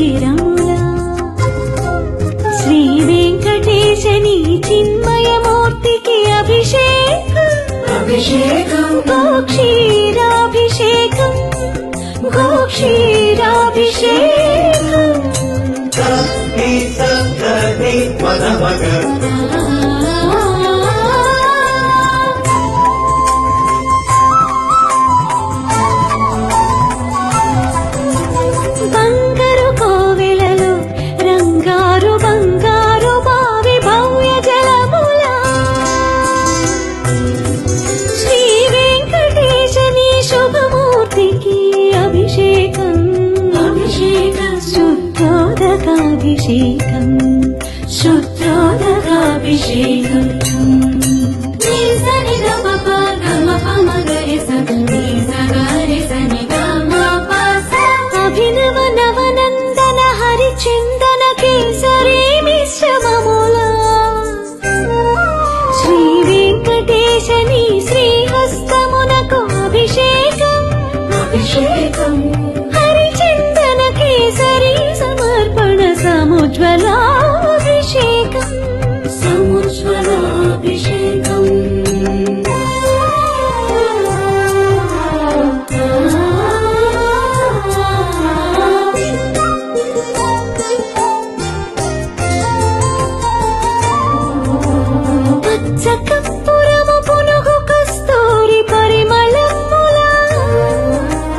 మందిరములా శ్రీ వెంకటేశని చిన్మయమూర్తికి అభిషేకం గోక్షీరాభిషేకం బంగారు కోవెలలో రంగారు బంగారు బావి భవ్య జలములా శ్రీ వెంకటేశని శుభమూర్తికి అభిషేకం శుద్ధోదకాభిషేకం శుద్ధోదకాభిషేకం అభినవ నవనందన హరిచందన కేసరి మిశ్రమములా శ్రీ వెంకటేశని శ్రీహస్తమునకు అభిషేకం హరిచందన కేసరి సమర్పణ సముజ్వలాభిషేకం పచ్చకర్పూరము పునుగు కస్తూరి పరిమళములా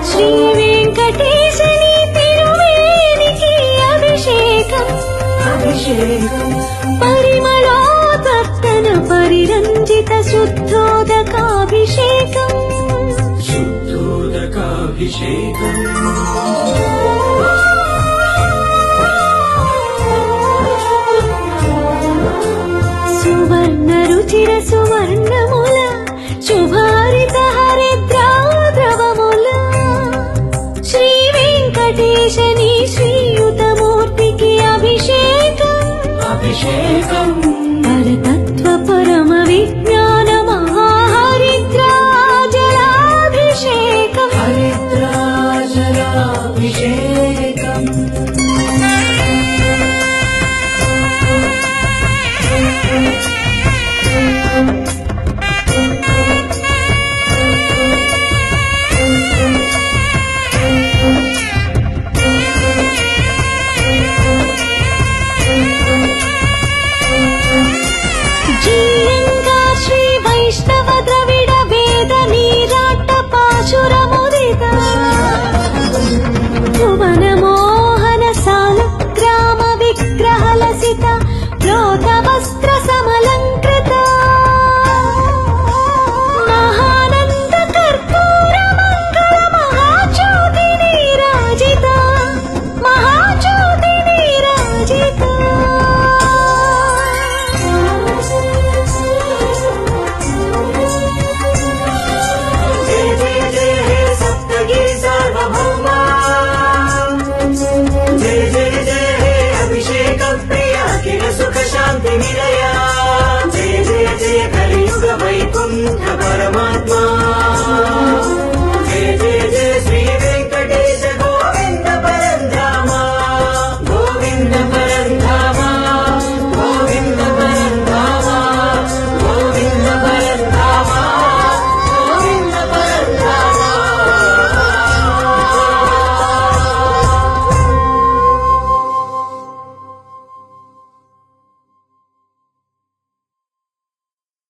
శ్రీ వెంకటేశని తిరువేనికి అభిషేకం పరిమళోదర్తన పరిరంజిత శుద్ధోదకాభిషేకం సువర్ణ రుచిర సువర్ణముల శుభారిత హరిద్రాద్రవముల శ్రీ వెంకటేశని శ్రీయుతమూర్తికి అభిషేకం పరతత్వ పరమ విజ్ఞాన మహాహరిద్రాజలాభిషేకం జీయంగా శ్రీ వైష్ణవ ద్రవిడ వేద నీరాట పాశుర